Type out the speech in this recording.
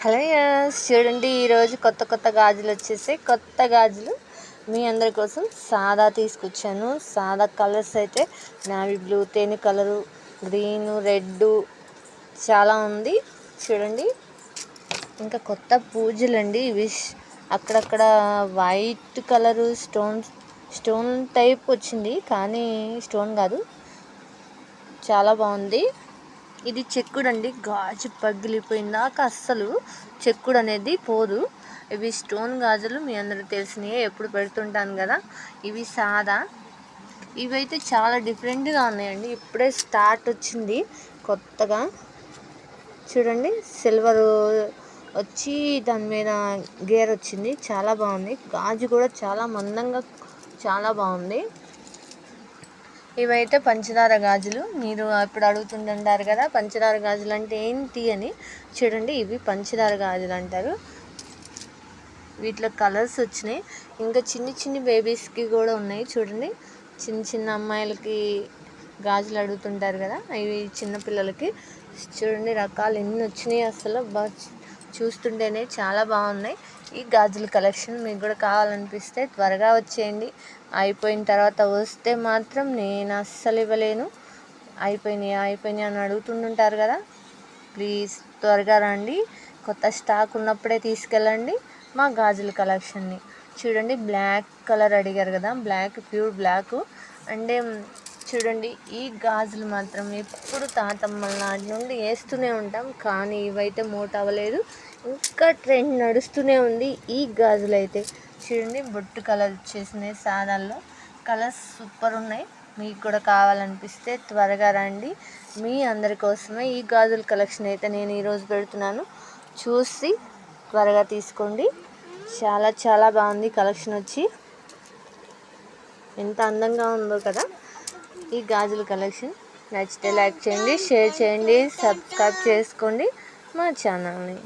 Hello yes చూడండి, ఈరోజు కొత్త గాజులు వచ్చేసాయి. కొత్త గాజులు మీ అందరి కోసం సాదా తీసుకొచ్చాను. సాదా కలర్స్ అయితే నావీ బ్లూ, తేనె కలరు, గ్రీను, రెడ్ చాలా ఉంది చూడండి. ఇంకా కొత్త పూజలండి ఇవి. అక్కడక్కడ వైట్ కలరు స్టోన్ టైప్ వచ్చింది, కానీ స్టోన్ కాదు. చాలా బాగుంది. ఇది చెక్కుడు అండి, గాజు పగిలిపోయిందాక అస్సలు చెక్కుడు అనేది పోదు. ఇవి స్టోన్ గాజులు మీ అందరికి తెలిసినవి, ఎప్పుడు పెడుతుంటాను కదా. ఇవి సాదా, ఇవైతే చాలా డిఫరెంట్గా ఉన్నాయండి. ఇప్పుడే స్టార్ట్ వచ్చింది కొత్తగా. చూడండి, సిల్వర్ వచ్చి దాని మీద గేర్ వచ్చింది, చాలా బాగుంది. గాజు కూడా చాలా మందంగా, చాలా బాగుంది. ఇవైతే పంచదార గాజులు. మీరు ఇప్పుడు అడుగుతుంటారు కదా, పంచదార గాజులు అంటే ఏంటి అని. చూడండి, ఇవి పంచదార గాజులు అంటారు. వీటిలో కలర్స్ వచ్చినాయి. ఇంకా చిన్ని బేబీస్కి కూడా ఉన్నాయి. చూడండి, చిన్న అమ్మాయిలకి గాజులు అడుగుతుంటారు కదా, ఇవి చిన్నపిల్లలకి. చూడండి, రకాలు ఎన్ని వచ్చినాయి అసలు. చూస్తుంటేనే చాలా బాగున్నాయి. ఈ గాజుల కలెక్షన్ మీకు కూడా కావాలనిపిస్తే త్వరగా వచ్చేయండి. అయిపోయిన తర్వాత వస్తే మాత్రం నేను అస్సలు ఇవ్వలేను. అయిపోయినాయి అని అడుగుతుంటారు కదా, ప్లీజ్ త్వరగా రండి. కొత్త స్టాక్ ఉన్నప్పుడే తీసుకెళ్ళండి మా గాజుల కలెక్షన్ని. చూడండి, బ్లాక్ కలర్ అడిగారు కదా, ప్యూర్ బ్లాక్. అంటే చూడండి, ఈ గాజులు మాత్రం ఎప్పుడు తాతమ్మల నాటి నుండి వేస్తూనే ఉంటాం, కానీ ఇవైతే మోట అవ్వలేదు. ఇంకా ట్రెండ్ నడుస్తూనే ఉంది ఈ గాజులు అయితే. చూడండి, బొట్టు కలర్ వచ్చేసినాయి. సాదాల్లో కలర్స్ సూపర్ ఉన్నాయి. మీకు కూడా కావాలనిపిస్తే త్వరగా రండి. మీ అందరి కోసమే ఈ గాజుల కలెక్షన్ అయితే నేను ఈరోజు పెడుతున్నాను. చూసి త్వరగా తీసుకోండి. చాలా బాగుంది కలెక్షన్ వచ్చి. ఎంత అందంగా ఉందో కదా ఈ గాజుల కలెక్షన్. నచ్చితే లైక్ చేయండి, షేర్ చేయండి, సబ్స్క్రైబ్ చేసుకోండి మా ఛానల్ని.